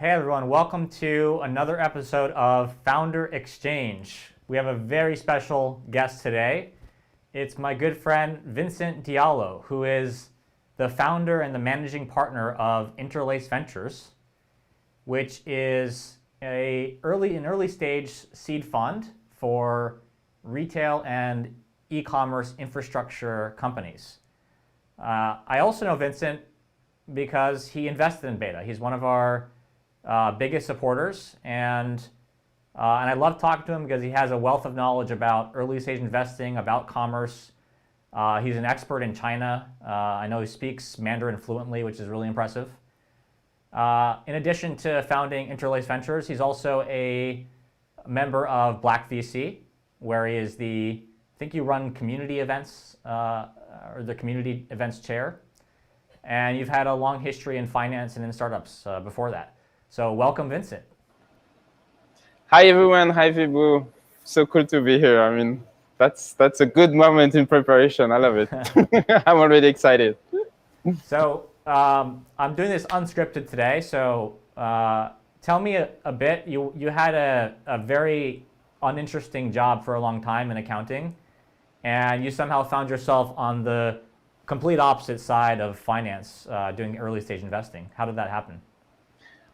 Hey everyone, welcome to another episode of Founder Exchange. We have a very special guest today. It's my good friend Vincent Diallo, who is the founder and the managing partner of Interlace Ventures, which is an early stage seed fund for retail and e-commerce infrastructure companies. I also know Vincent because he invested in Beta. He's one of our biggest supporters, and I love talking to him because he has a wealth of knowledge about early stage investing, about commerce. He's an expert in China. I know he speaks Mandarin fluently, which is really impressive. In addition to founding Interlace Ventures, he's also a member of Black VC, where he is I think you run community events, or the community events chair. And you've had a long history in finance and in startups before that. So welcome, Vincent. Hi everyone, hi Vibu. So cool to be here. I mean, that's a good moment in preparation. I love it. I'm already excited. So I'm doing this unscripted today. So tell me a bit. You had a very uninteresting job for a long time in accounting, and you somehow found yourself on the complete opposite side of finance, doing early stage investing. How did that happen?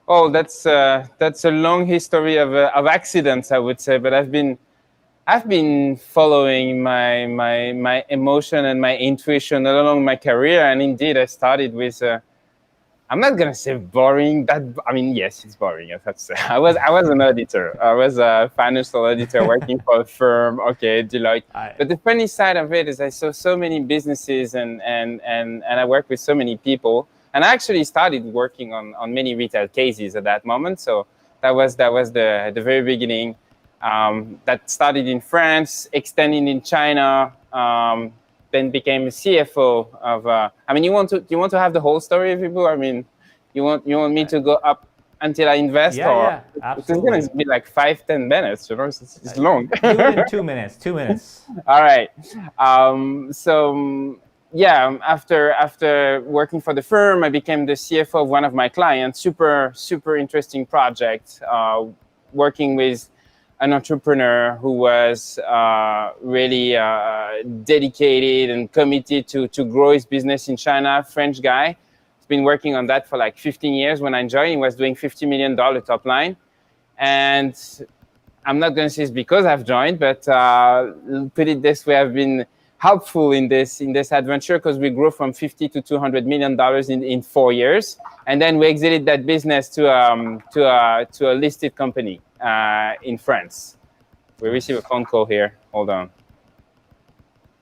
Oh, that's a long history of accidents, I would say. But I've been following my emotion and my intuition all along my career, and indeed, I started with. I'm not gonna say boring. Yes, it's boring. I have to say. I was an auditor. I was a financial auditor working for a firm. Okay, Deloitte. But the funny side of it is, I saw so many businesses, and I worked with so many people. And I actually started working on many retail cases at that moment. So that was the very beginning. That started in France, extending in China, then became a CFO of. You want to have the whole story, people? I mean, you want me to go up until I invest, Yeah, absolutely. It's going to be like 5-10 minutes. You know, it's long. Do it in 2 minutes. 2 minutes. All right. Yeah, after working for the firm, I became the CFO of one of my clients. Super interesting project. Working with an entrepreneur who was really dedicated and committed to grow his business in China. French guy. He's been working on that for like 15 years. When I joined, he was doing $50 million top line. And I'm not going to say it's because I've joined, but put it this way, I've been helpful in this adventure because we grew from $50 to $200 million in 4 years, and then we exited that business to a listed company in France. We received a phone call here. Hold on.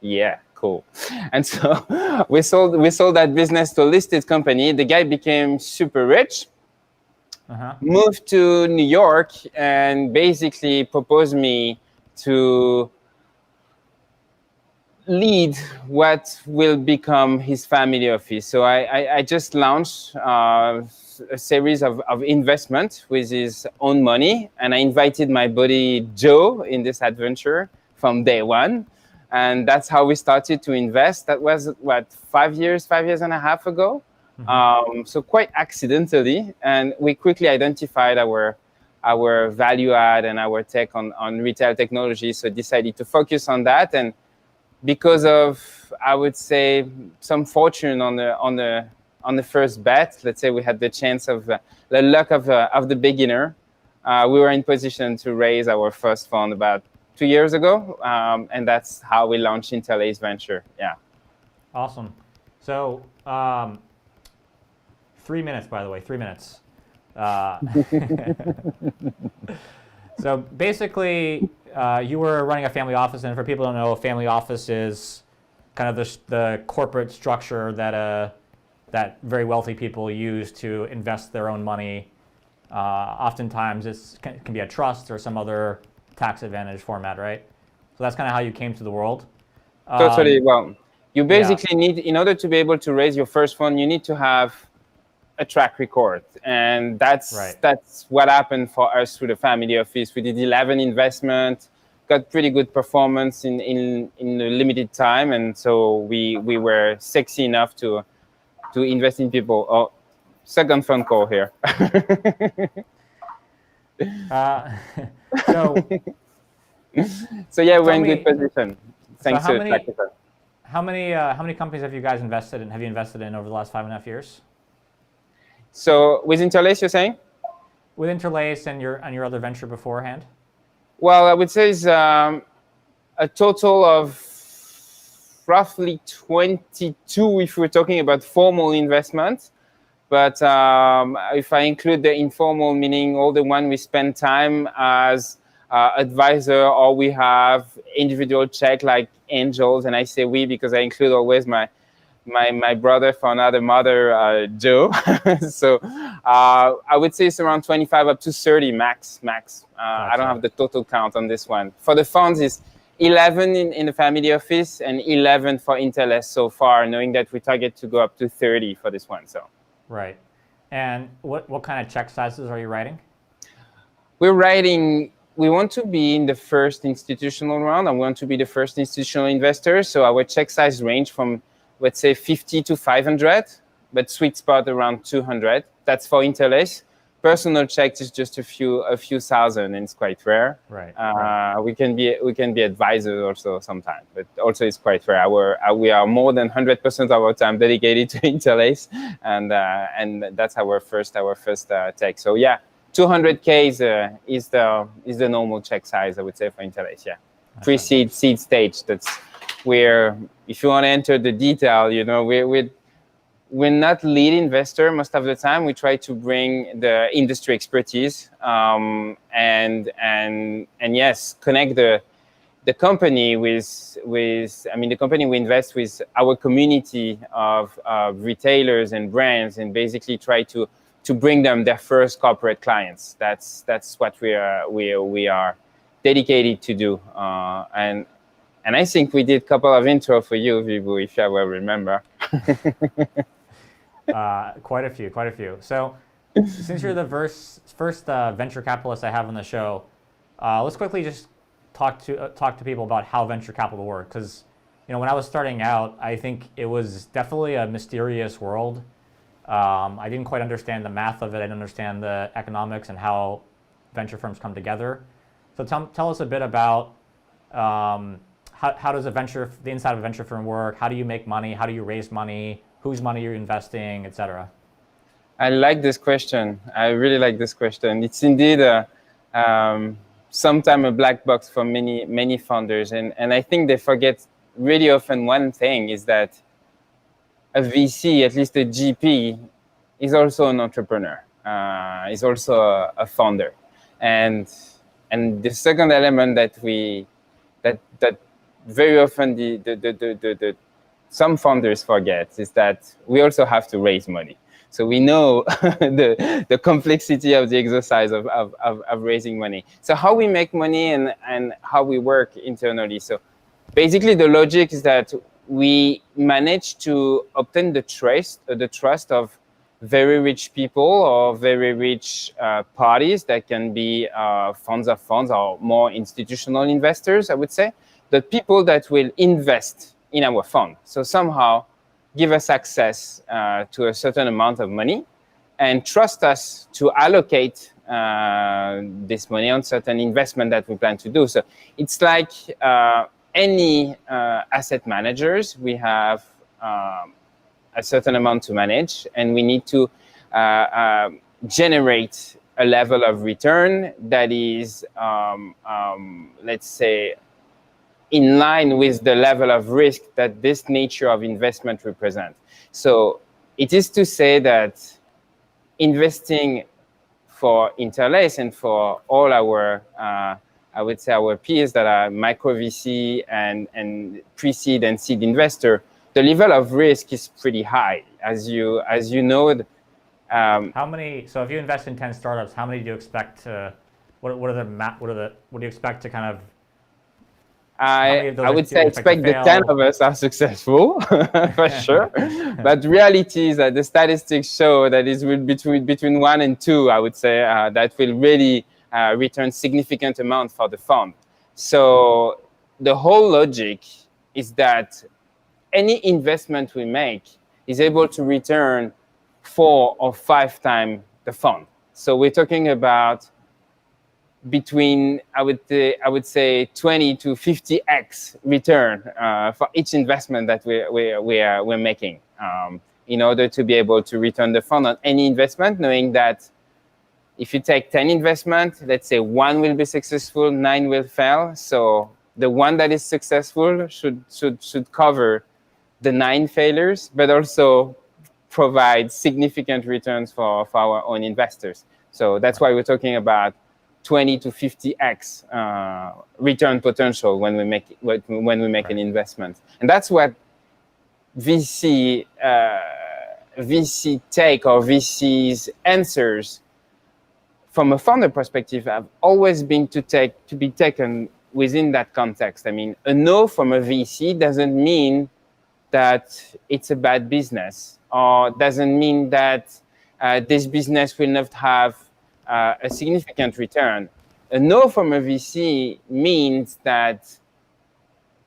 Yeah, cool. And so we sold that business to a listed company. The guy became super rich. Moved to New York and basically proposed me to lead what will become his family office. So I just launched a series of investment with his own money, and I invited my buddy Joe in this adventure from day one, and that's how we started to invest. That was 5 years and a half ago. So quite accidentally, and we quickly identified our value add and our tech on retail technology. So decided to focus on that, and because of, I would say, some fortune on the first bet, let's say we had the chance of the luck of the beginner. We were in position to raise our first fund about 2 years ago, and that's how we launched Interlace Venture. Yeah. Awesome. So 3 minutes, by the way, 3 minutes. So basically, you were running a family office, and for people who don't know, a family office is kind of the corporate structure that very wealthy people use to invest their own money. Oftentimes, it can be a trust or some other tax advantage format, right? So that's kind of how you came to the world. Totally. Well, you basically need, in order to be able to raise your first fund, you need to have a track record, and that's what happened for us through the family office. We did 11 investments, got pretty good performance in a limited time, and so we were sexy enough to invest in people. Oh, second phone call here. So, So yeah, we're tell in me, good position. Thanks how to the many tactical. how many companies have you guys invested in? Have you invested in over the last 5.5 years? So with Interlace, you're saying? With Interlace and your other venture beforehand? Well, I would say it's a total of roughly 22 if we're talking about formal investments. But if I include the informal, meaning all the one we spend time as advisor, or we have individual check like angels, and I say we because I include always my brother for another mother, Joe. So I would say it's around 25 up to 30 max. I don't have the total count on this one. For the funds, it's 11 in the family office and 11 for Interlace so far, knowing that we target to go up to 30 for this one. So. Right. And what kind of check sizes are you writing? We want to be in the first institutional round. I want to be the first institutional investor. So our check size range from, let's say, 50 to 500, but sweet spot around 200. That's for Interlace. Personal checks is just a few thousand, and it's quite rare. Right. We can be advisors also sometimes, but also it's quite rare. We are more than 100% of our time dedicated to Interlace, and that's our first tech. So yeah, 200K is the normal check size, I would say, for Interlace. Yeah, pre-seed, seed stage. That's where, if you want to enter the detail, we're not lead investor most of the time. We try to bring the industry expertise and yes, connect the company with the company we invest with our community of retailers and brands, and basically try to bring them their first corporate clients. That's what we are dedicated to do. And I think we did a couple of intro for you, Vibu, if I will remember. Quite a few. So, since you're the first venture capitalist I have on the show, let's quickly just talk to people about how venture capital works. Because when I was starting out, I think it was definitely a mysterious world. I didn't quite understand the math of it. I didn't understand the economics and how venture firms come together. So tell us a bit about how does the inside of a venture firm work? How do you make money? How do you raise money? Whose money you're investing, etc. I like this question. I really like this question. It's indeed sometimes a black box for many founders, and I think they forget really often one thing is that a VC, at least a GP, is also an entrepreneur. Is also a founder, and the second element that very often the some founders forget is that we also have to raise money. So we know the complexity of the exercise of raising money. So how we make money and how we work internally. So basically the logic is that we manage to obtain the trust of very rich people or very rich parties that can be funds of funds or more institutional investors, I would say. The people that will invest in our fund. So somehow give us access to a certain amount of money and trust us to allocate this money on certain investment that we plan to do. So it's like any asset managers, we have a certain amount to manage, and we need to generate a level of return that is, let's say, in line with the level of risk that this nature of investment represents. So it is to say that investing for Interlace and for all our, I would say our peers that are micro VC and pre-seed and seed investor, the level of risk is pretty high. As you know. How many? So if you invest in 10 startups, how many do you expect to? What do you expect to kind of? I would say expect the 10 of us are successful for sure. But reality is that the statistics show that it's between 1 and 2, I would say, that will really return significant amount for the fund. So the whole logic is that any investment we make is able to return 4 or 5 times the fund. So we're talking about between I would say 20 to 50x return for each investment that we're making, in order to be able to return the fund on any investment, knowing that if you take 10 investments, let's say 1 will be successful, 9 will fail. So the one that is successful should cover the 9 failures, but also provide significant returns for our own investors. So that's why we're talking about 20 to 50x return potential when we make an investment, and that's what VC take, or VC's answers from a founder perspective have always been to be taken within that context. I mean, a no from a VC doesn't mean that it's a bad business, or doesn't mean that this business will not have a significant return. A no from a VC means that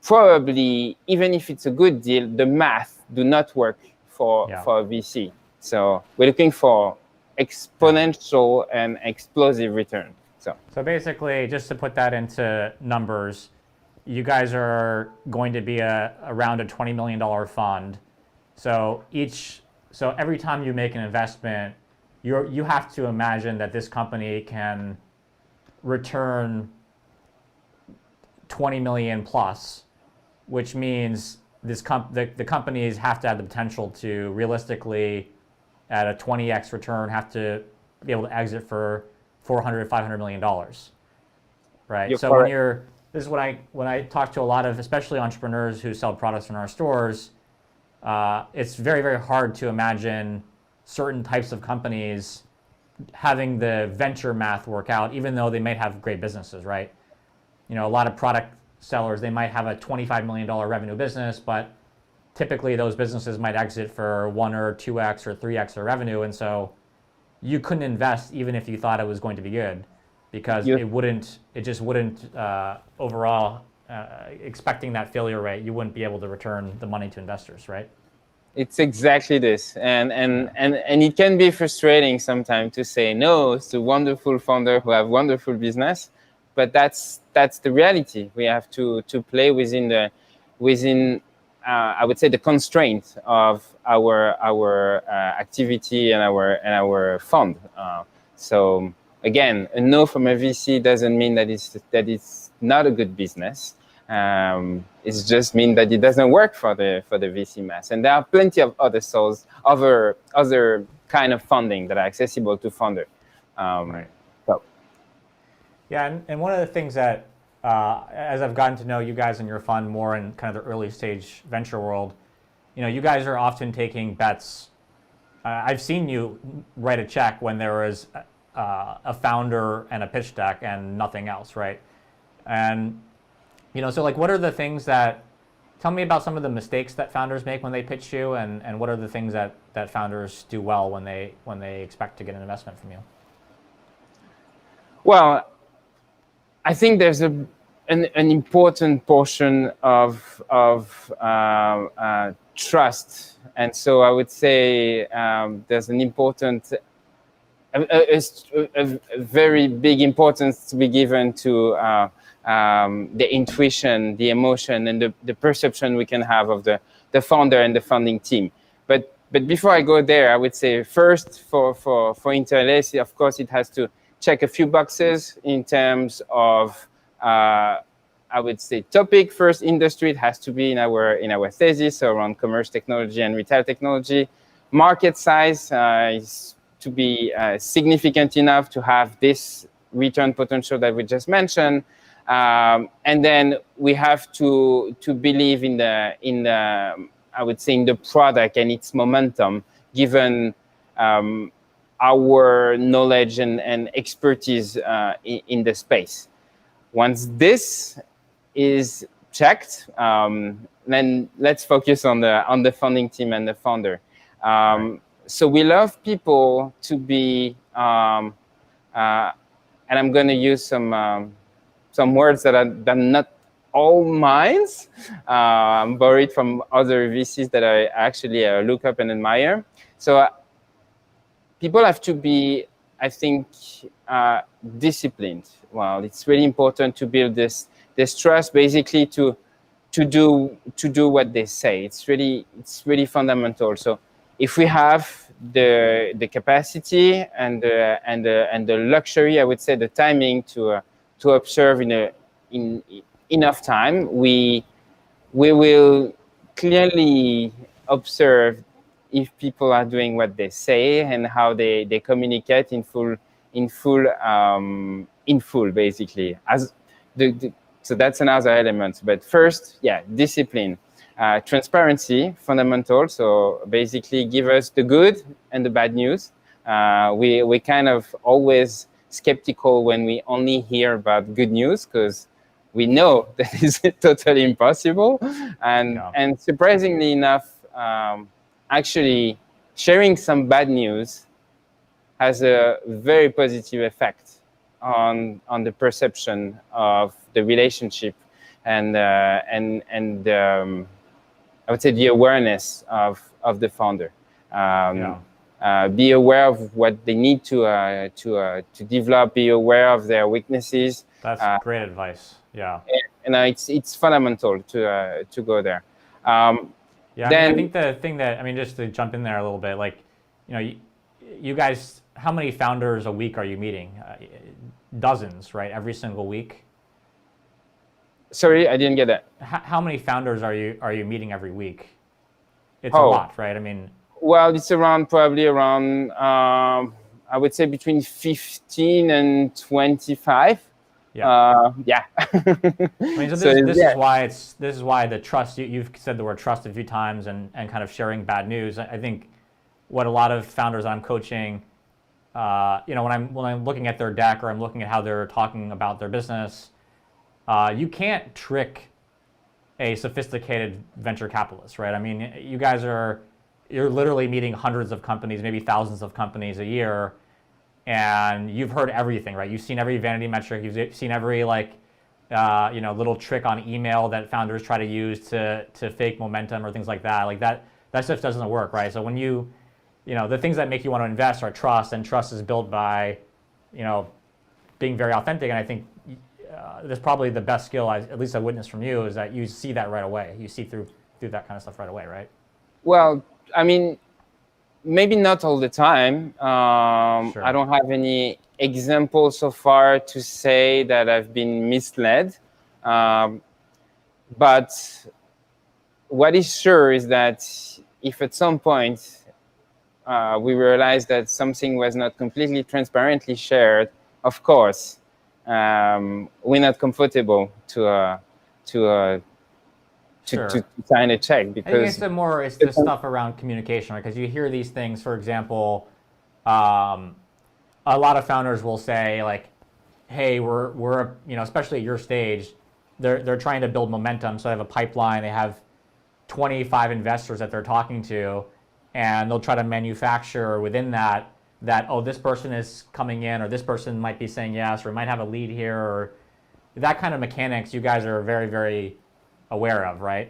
probably, even if it's a good deal, the math do not work for a VC. So we're looking for exponential and explosive return. So basically, just to put that into numbers, you guys are going to be around a $20 million fund. So every time you make an investment, you have to imagine that this company can return 20 million plus, which means the companies have to have the potential to realistically, at a 20x return, have to be able to exit for $400, $500 million, right? You're so correct. This is when I talk to a lot of, especially entrepreneurs who sell products in our stores, it's very, very hard to imagine certain types of companies having the venture math work out, even though they might have great businesses, right? You know, a lot of product sellers, they might have a $25 million revenue business, but typically those businesses might exit for 1 or 2x or 3x their revenue, and so you couldn't invest even if you thought it was going to be good, because it just wouldn't overall, expecting that failure rate, you wouldn't be able to return the money to investors, right? It's exactly this, and it can be frustrating sometimes to say no to wonderful founder who have wonderful business, but that's the reality. We have to play within I would say the constraints of our activity and our fund. So again, a no from a VC doesn't mean that it's not a good business. It just means that it doesn't work for the VC mass, and there are plenty of other other kind of funding that are accessible to founder. Right. So. Yeah, and one of the things that, as I've gotten to know you guys and your fund more in kind of the early stage venture world, you know, you guys are often taking bets. I've seen you write a check when there was a founder and a pitch deck and nothing else, right? And you know, so like, what are the things that, tell me about some of the mistakes that founders make when they pitch you, and what are the things that founders do well when they expect to get an investment from you? Well, I think there's an important portion of trust, and so I would say there's an important, a very big importance to be given to the intuition, the emotion, and the perception we can have of the founder and the founding team. But before I go there, I would say first for Interlace, of course, it has to check a few boxes in terms of I would say topic. First, industry, it has to be in our thesis, so around commerce technology and retail technology. Market size is to be significant enough to have this return potential that we just mentioned. And then we have to believe in the I would say in the product and its momentum, given our knowledge and expertise in the space. Once this is checked, then let's focus on the funding team and the founder. So we love people to be, and I'm going to use some words that are not all mine, borrowed from other VCs that I actually look up and admire. So people have to be, I think, disciplined. Well, it's really important to build this trust, basically to do what they say. It's really fundamental. So if we have the capacity and the luxury, I would say, the timing to observe in enough time, we will clearly observe if people are doing what they say and how they communicate in full basically. As so that's another element. But first, yeah, discipline, transparency, fundamental. So basically, give us the good and the bad news. We kind of always skeptical when we only hear about good news, because we know that is totally impossible. And surprisingly enough, actually sharing some bad news has a very positive effect on the perception of the relationship and I would say the awareness of the founder. Be aware of what they need to develop. Be aware of their weaknesses. That's great advice. Yeah. And it's fundamental to go there. Yeah, I think the thing that, just to jump in there a little bit, like, you guys, how many founders a week are you meeting? Dozens, right? Every single week? Sorry, I didn't get that. How many founders are you meeting every week? It's a lot, right? Well, it's probably around, I would say between 15 and 25. Yeah. This is why the trust, you've said the word trust a few times, and kind of sharing bad news. I think what a lot of founders I'm coaching, when I'm looking at their deck, or I'm looking at how they're talking about their business, you can't trick a sophisticated venture capitalist, right? You guys you're literally meeting hundreds of companies, maybe thousands of companies a year, and you've heard everything, right? You've seen every vanity metric. You've seen every little trick on email that founders try to use to fake momentum or things like that. Like that stuff doesn't work, right? So when the things that make you want to invest are trust, and trust is built by, being very authentic. And I think that's probably the best skill, at least I witnessed from you, is that you see that right away. You see through that kind of stuff right away, right? Well, maybe not all the time. Sure. I don't have any examples so far to say that I've been misled. But what is sure is that if at some point we realize that something was not completely transparently shared, of course, we're not comfortable to sign a check, because I think it's the stuff around communication, right? Because you hear these things. For example, a lot of founders will say, like, "Hey, we're especially at your stage, they're trying to build momentum, so they have a pipeline. They have 25 investors that they're talking to, and they'll try to manufacture within that this person is coming in, or this person might be saying yes, or might have a lead here, or that kind of mechanics. You guys are very, very aware of, right?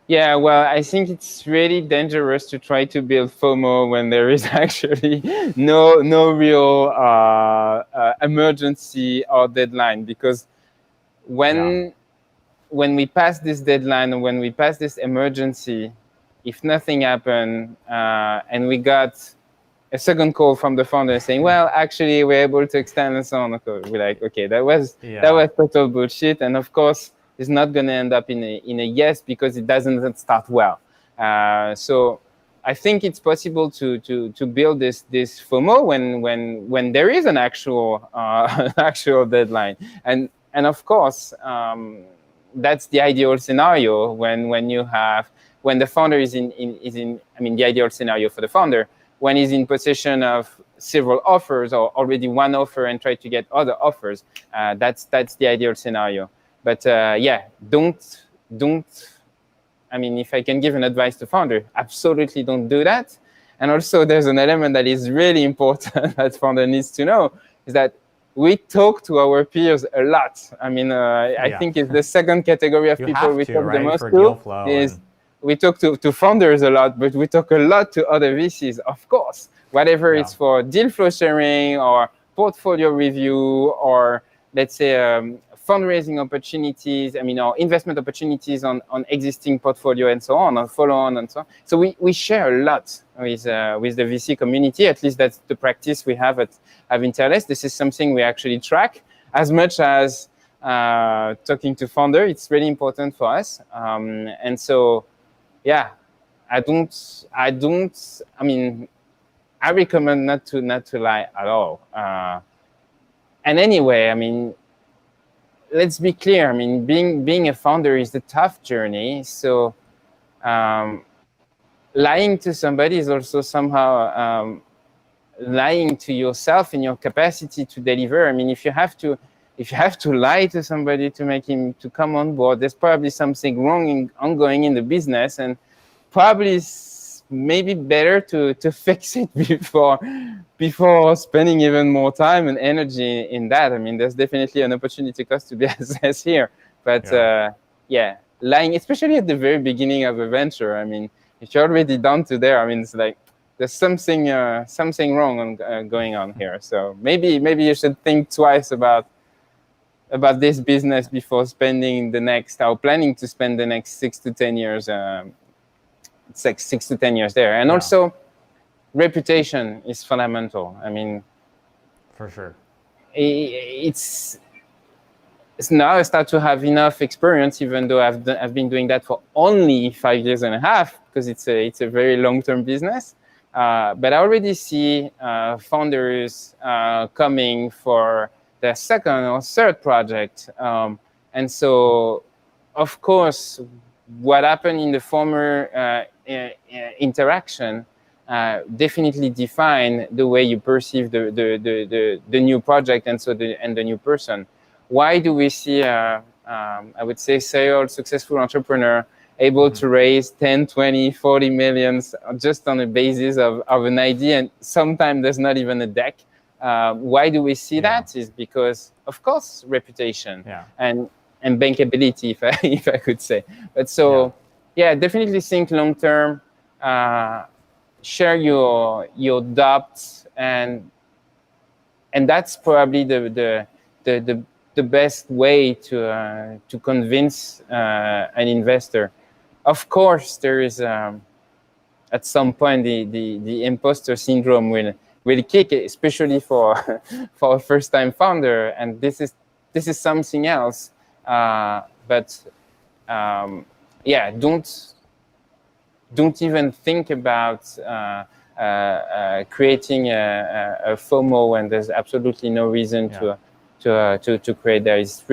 Yeah, well, I think it's really dangerous to try to build FOMO when there is actually no real emergency or deadline. Because when we pass this deadline, when we pass this emergency, if nothing happened, and we got a second call from the founder saying, "Well, actually, we're able to extend," and so on, we're like, okay, that was total bullshit, and of course, it's not going to end up in a yes, because it doesn't start well. So I think it's possible to build this FOMO when there is an actual deadline, and of course that's the ideal scenario when the founder is in the ideal scenario for the founder, when he's in possession of several offers, or already one offer, and try to get other offers. That's the ideal scenario. But don't. If I can give an advice to founder, absolutely don't do that. And also, there's an element that is really important that founder needs to know, is that we talk to our peers a lot. I think it's the second category of people we talk the most to. We talk to founders a lot, but we talk a lot to other VCs, of course. whatever Yeah. it's for deal flow sharing or portfolio review or let's say fundraising opportunities, or investment opportunities on existing portfolio and so on, follow on and so on. So we share a lot with the VC community. At least that's the practice we have at Interlace. This is something we actually track as much as talking to founder. It's really important for us. And so, yeah, I recommend not to lie at all. And anyway, let's be clear. Being a founder is a tough journey. So lying to somebody is also somehow lying to yourself in your capacity to deliver. If you have to lie to somebody to make him to come on board, there's probably something wrong ongoing in the business, and probably maybe better to fix it before spending even more time and energy in that. There's definitely an opportunity cost to be assessed here. But lying, especially at the very beginning of a venture, if you're already down to there, it's like there's something wrong going on here. So maybe you should think twice about this business before spending planning to spend the next 6 to 10 years. It's like 6 to 10 years there. And also, reputation is fundamental. For sure. It's now I start to have enough experience, even though I've been doing that for only 5 years and a half, because it's a very long-term business. But I already see founders coming for their second or third project. And so, of course, what happened in the former interaction definitely define the way you perceive the new project and the new person. Why do we see I would say serial successful entrepreneur able to raise 10, 20, 40 millions just on the basis of an idea, and sometimes there's not even a deck? Why do we see that? Is because, of course, reputation and bankability, if I could say. But so, definitely think long term. Share your doubts, and that's probably the best way to convince an investor. Of course, there is at some point the imposter syndrome will kick, especially for a first-time founder, and this is something else. But don't even think about creating a FOMO when there's absolutely no reason to create that. It's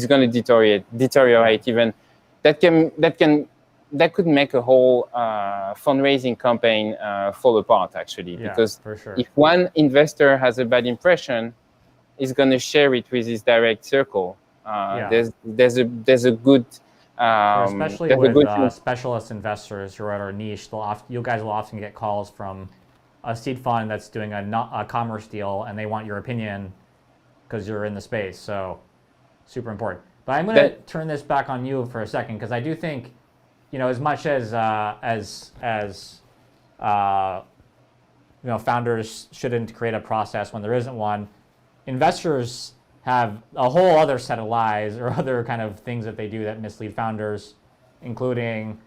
going to deteriorate even. That could make a whole fundraising campaign fall apart, actually, because for sure. If one investor has a bad impression, he's going to share it with his direct circle. There's a good especially with specialist investors who are at our niche, you guys will often get calls from a seed fund that's doing a commerce deal, and they want your opinion because you're in the space. So super important. But I'm going to turn this back on you for a second, because I do think, as much as founders shouldn't create a process when there isn't one, investors have a whole other set of lies or other kind of things that they do that mislead founders, including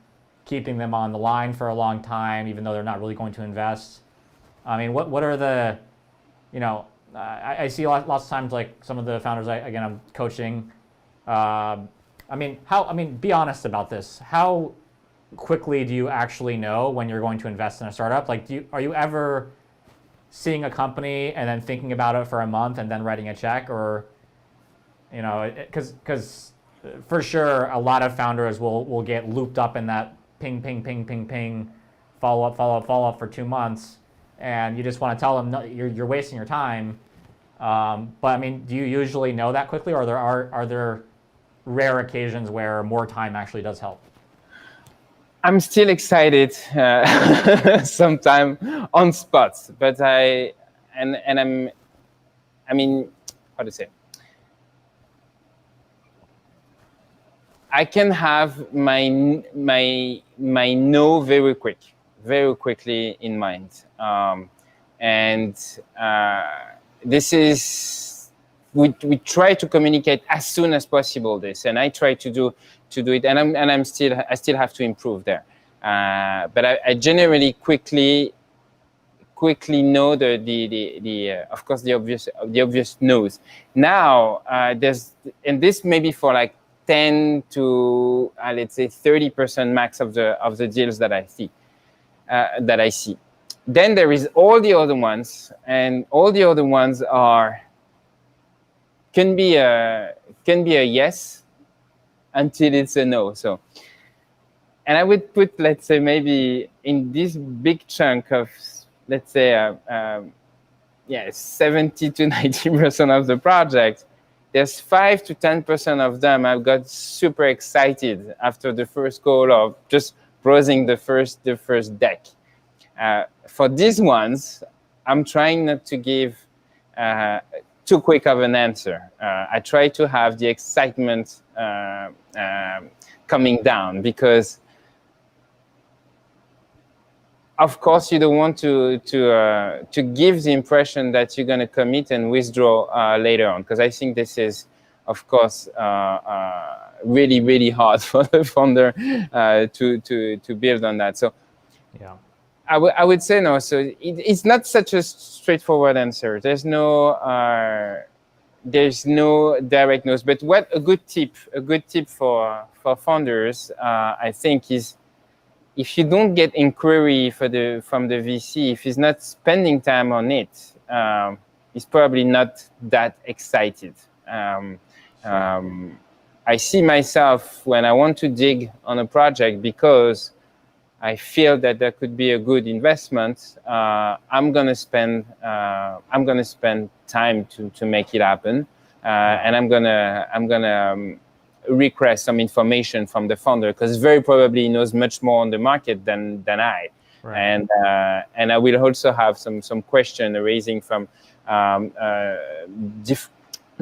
keeping them on the line for a long time, even though they're not really going to invest. What are the, I see lots of times, like some of the founders I'm coaching. Be honest about this. How quickly do you actually know when you're going to invest in a startup? Like, are you ever seeing a company and then thinking about it for a month and then writing a check? Or, because for sure a lot of founders will get looped up in that ping, follow up for 2 months, and you just want to tell them, no, you're wasting your time. But do you usually know that quickly, or are there rare occasions where more time actually does help? I'm still excited sometime on spots, but how to say? I can have my no very very quickly in mind. And this is, we try to communicate as soon as possible this, and I try to do it, and I still have to improve there. But I generally quickly know the of course the obvious no's. Now and this maybe for like 10 to let's say 30% max of the deals that I see. Then there is all the other ones, and all the other ones can be a yes until it's a no. So, and I would put, let's say, maybe in this big chunk of, let's say, 70 to 90% of the project, there's 5 to 10% of them I've got super excited after the first call of just browsing the first deck. For these ones, I'm trying not to give too quick of an answer. I try to have the excitement coming down, because of course you don't want to give the impression that you're going to commit and withdraw later on, because I think this is, of course, really, really hard for the founder to build on that. So yeah, I would say no. So it's not such a straightforward answer. There's no direct no's. But what a good tip for founders, I think, is, if you don't get inquiry from the VC, if he's not spending time on it, he's probably not that excited. I see myself when I want to dig on a project because I feel that there could be a good investment. I'm gonna spend time to make it happen, and I'm gonna request some information from the founder, because very probably he knows much more on the market than I. Right. And I will also have some question arising from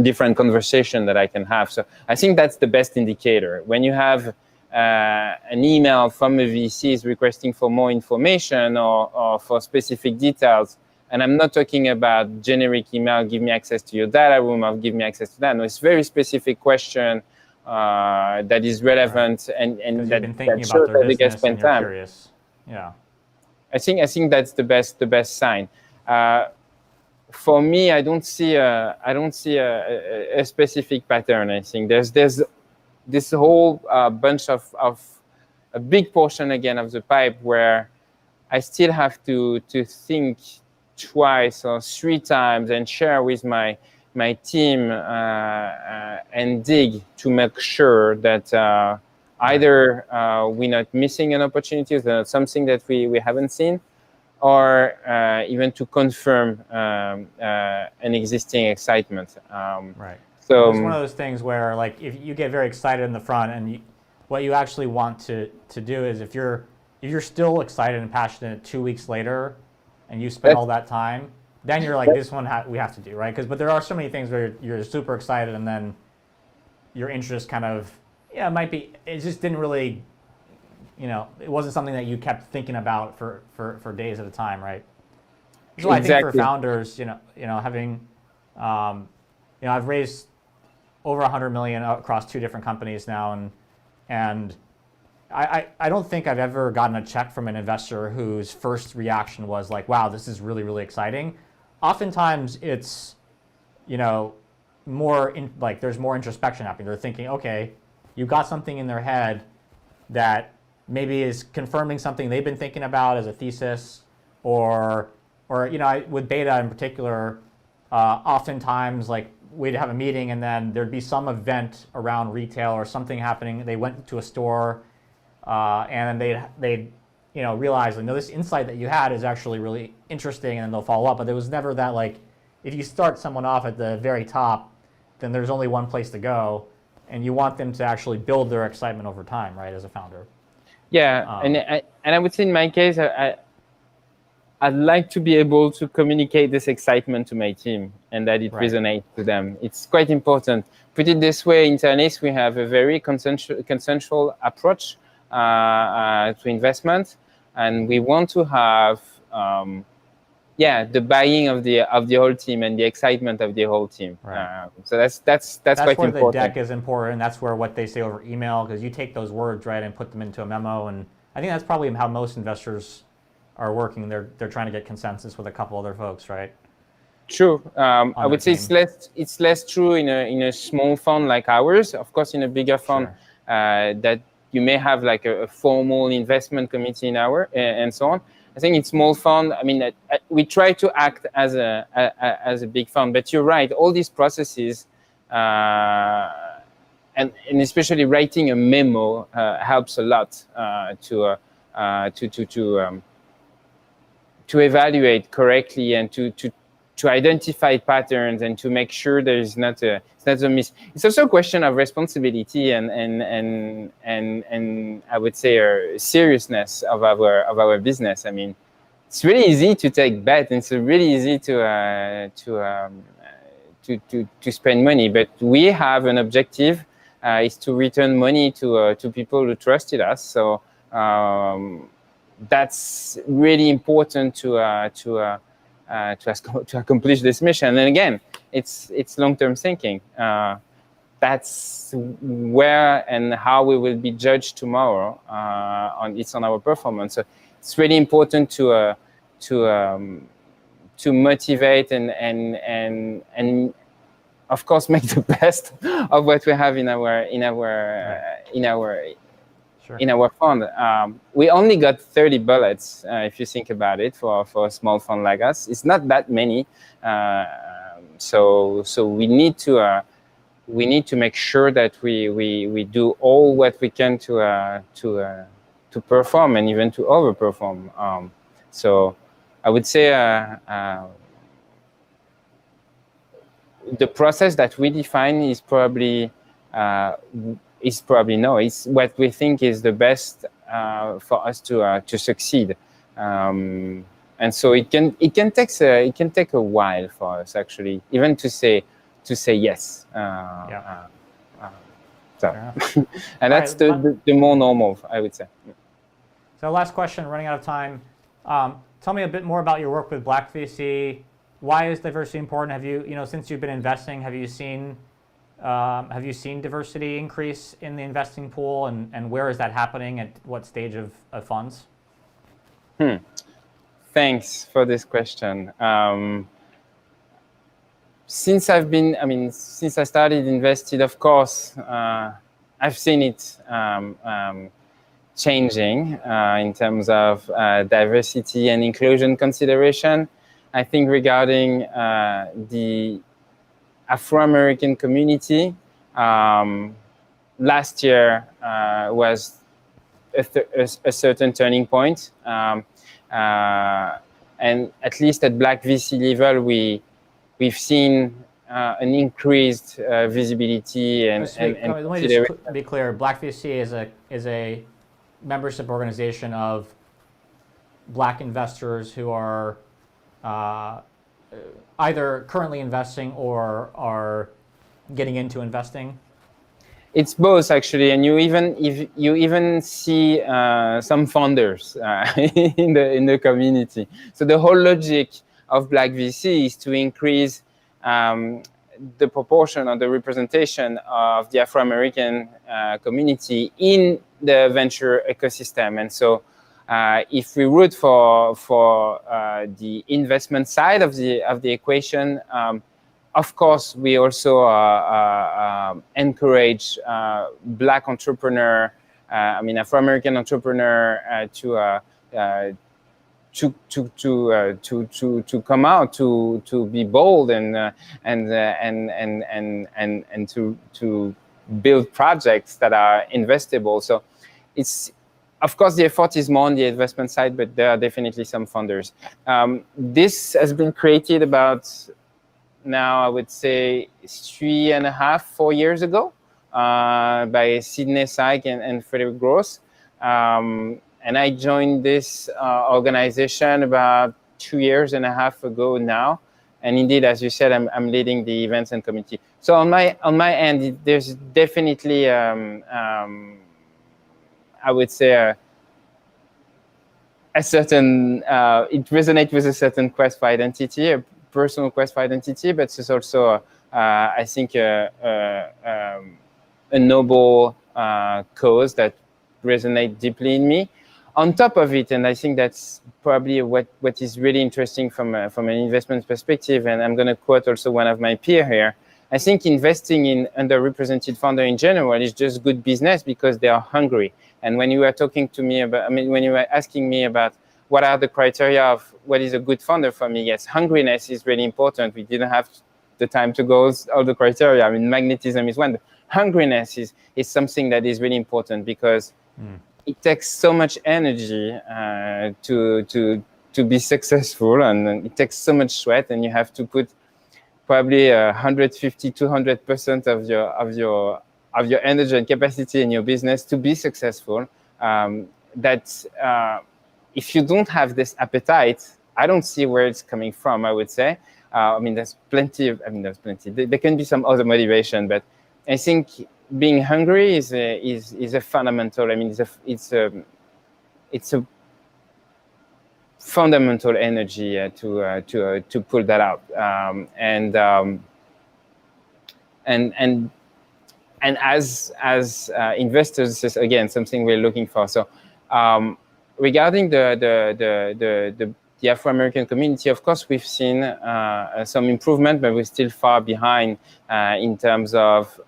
different conversation that I can have. So I think that's the best indicator. When you have an email from a VC requesting for more information or for specific details, and I'm not talking about generic email, give me access to your data room, or give me access to that. No, it's very specific question that is relevant, right. and that shows that they can spend time. Curious. Yeah, I think that's the best sign. For me, I don't see a specific pattern. I think there's this whole bunch of a big portion again of the pipe where I still have to think twice or 3 times and share with my team and dig to make sure that either we're not missing an opportunity, or something that we haven't seen, or even to confirm an existing excitement. Right. So it's one of those things where, like, if you get very excited in the front, and what you actually want to do is, if you're still excited and passionate 2 weeks later, and you spend all that time, then you're like, this one we have to do, right? But there are so many things where you're super excited, and then your interest kind of, it just didn't really, it wasn't something that you kept thinking about for days at a time, right? So exactly. I think for founders, having, I've raised over 100 million across 2 different companies now, and I don't think I've ever gotten a check from an investor whose first reaction was like, wow, this is really, really exciting. Oftentimes it's, more there's more introspection happening. They're thinking, okay, you got something in their head that maybe is confirming something they've been thinking about as a thesis, or with Beta in particular, oftentimes, like, we'd have a meeting and then there'd be some event around retail or something happening. They went to a store, and they'd realize, this insight that you had is actually really interesting, and then they'll follow up. But there was never that, like, if you start someone off at the very top, then there's only one place to go, and you want them to actually build their excitement over time, right, as a founder. Yeah, and I would say in my case, I'd like to be able to communicate this excitement to my team, and that it resonates to them. It's quite important. Put it this way, in Interlace, we have a very consensual approach to investment. and we want to have the buying of the whole team and the excitement of the whole team. Right. So that's quite where important. The deck is important. That's where what they say over email, because you take those words, right, and put them into a memo. And I think that's probably how most investors are working. They're trying to get consensus with a couple other folks, right? True. I would say it's less true in a small fund like ours. Of course, in a bigger fund, that you may have like a formal investment committee in and so on. I think it's small fund. I mean, we try to act as a big fund, but you're right. All these processes, and especially writing a memo helps a lot to evaluate correctly and to identify patterns and to make sure there is not a miss. It's also a question of responsibility and I would say a seriousness of our business. I mean, it's really easy to take bets. It's really easy to spend money, but we have an objective is to return money to people who trusted us. So that's really important to accomplish this mission. And again, it's long-term thinking. That's where and how we will be judged tomorrow. On our performance. So it's really important to motivate and of course make the best of what we have in our fund. We only got 30 bullets, if you think about it, for a small fund like us. It's not that many. So we need to make sure that we do all what we can to perform and even to overperform. So I would say the process that we define is probably it's what we think is the best for us to succeed, and so it can take a while for us actually, even to say yes. And that's the more normal, I would say. So last question, running out of time. Tell me a bit more about your work with Black VC. Why is diversity important? Have you since you've been investing, have you seen diversity increase in the investing pool, and where is that happening? At what stage of funds? Thanks for this question. Since I started invested, of course, I've seen it changing in terms of diversity and inclusion consideration. I think regarding the Afro-American community, last year was a certain turning point. And at least at Black VC level, we've seen an increased visibility and let me just be clear. Black VC is a membership organization of Black investors who are either currently investing or are getting into investing. It's both actually, and you even see some founders in the community. So the whole logic of Black VC is to increase the proportion or the representation of the Afro-American community in the venture ecosystem. And so if we root for the investment side of the equation, of course, we also encourage Black entrepreneur, Afro-American entrepreneur to come out, to be bold and to build projects that are investable. So it's, of course, the effort is more on the investment side, but there are definitely some funders. This has been created about now, I would say 3.5, 4 years ago by Sidney Syke and Frederick Gross. And I joined this organization about 2.5 years ago now. And indeed, as you said, I'm leading the events and committee. So on my end, there's definitely, I would say, a certain it resonates with a certain quest for identity, a personal quest for identity, but it's also I think a noble cause that resonates deeply in me. On top of it, and I think that's probably what is really interesting from an investment perspective, and I'm going to quote also one of my peers here. I think investing in underrepresented founder in general is just good business because they are hungry. And when you were talking to me about, I mean, when you were asking me about what are the criteria of what is a good founder for me, yes, hungriness is really important. We didn't have the time to go all the criteria. I mean, magnetism is one. But hungriness is something that is really important because it takes so much energy to be successful, and it takes so much sweat, and you have to put probably 150, 200% of your energy and capacity in your business to be successful. If you don't have this appetite, I don't see where it's coming from, I would say. I mean, there's plenty. There can be some other motivation, but I think being hungry is a fundamental. I mean, it's a fundamental energy to pull that out. And as investors, this is again something we're looking for. So regarding the Afro-American community, of course, we've seen some improvement, but we're still far behind in terms of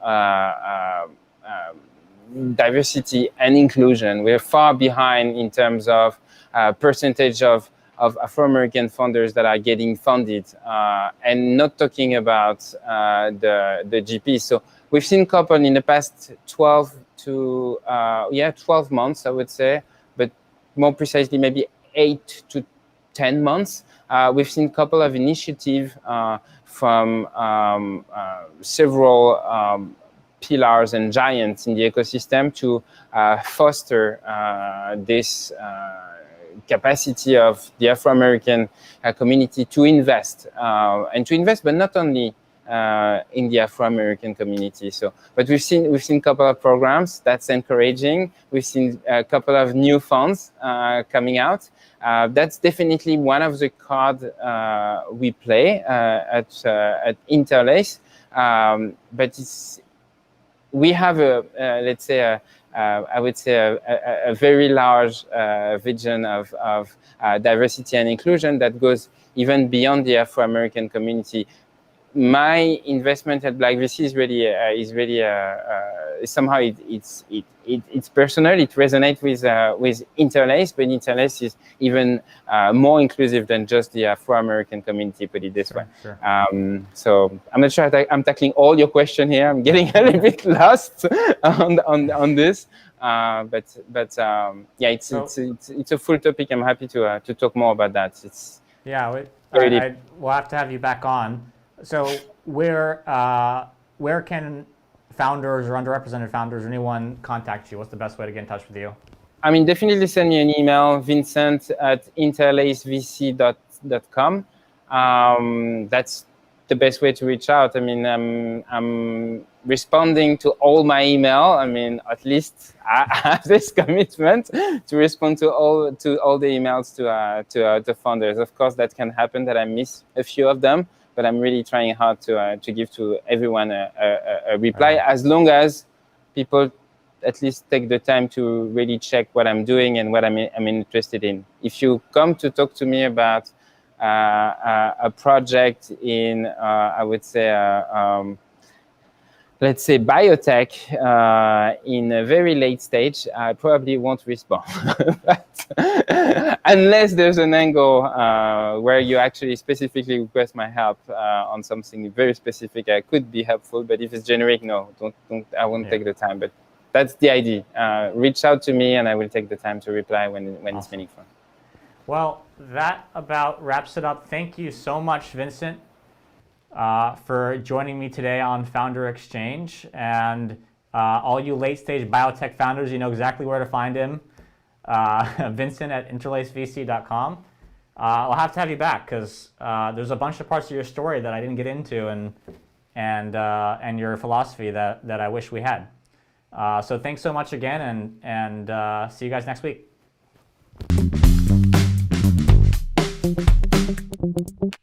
diversity and inclusion. We're far behind in terms of percentage of Afro-American founders that are getting funded, and not talking about the GPs. So we've seen couple in the past 12 months, I would say, but more precisely, maybe 8 to 10 months. We've seen a couple of initiatives from several pillars and giants in the ecosystem to foster this capacity of the Afro-American community to invest, but not only in the Afro-American community. But we've seen a couple of programs that's encouraging. We've seen a couple of new funds coming out. That's definitely one of the cards we play at Interlace. But we have I would say a very large vision of diversity and inclusion that goes even beyond the Afro-American community. My investment at Black VC is really somehow it's personal. It resonates with Interlace, but Interlace is even more inclusive than just the Afro-American community. Put it this way. Sure. So I'm not sure I'm tackling all your question here. I'm getting a little bit lost on this. But yeah, it's a full topic. I'm happy to talk more about that. We'll have to have you back on. So where can founders or underrepresented founders or anyone contact you? What's the best way to get in touch with you? I mean, definitely send me an email, vincent@interlacevc.com. That's the best way to reach out. I mean, I'm responding to all my email. I mean, at least I have this commitment to respond to all the emails to founders. Of course, that can happen that I miss a few of them, but I'm really trying hard to give to everyone a reply, as long as people at least take the time to really check what I'm doing and what I'm interested in. If you come to talk to me about a project in, I would say, let's say biotech in a very late stage, I probably won't respond. But unless there's an angle where you actually specifically request my help on something very specific, I could be helpful. But if it's generic, no, don't. I won't take the time. But that's the idea. Reach out to me, and I will take the time to reply when it's meaningful. Well, that about wraps it up. Thank you so much, Vincent, for joining me today on Founder Exchange. And all you late-stage biotech founders, you know exactly where to find him. Vincent at interlacevc.com. I'll have to have you back because there's a bunch of parts of your story that I didn't get into, and your philosophy that I wish we had. So thanks so much again, and see you guys next week.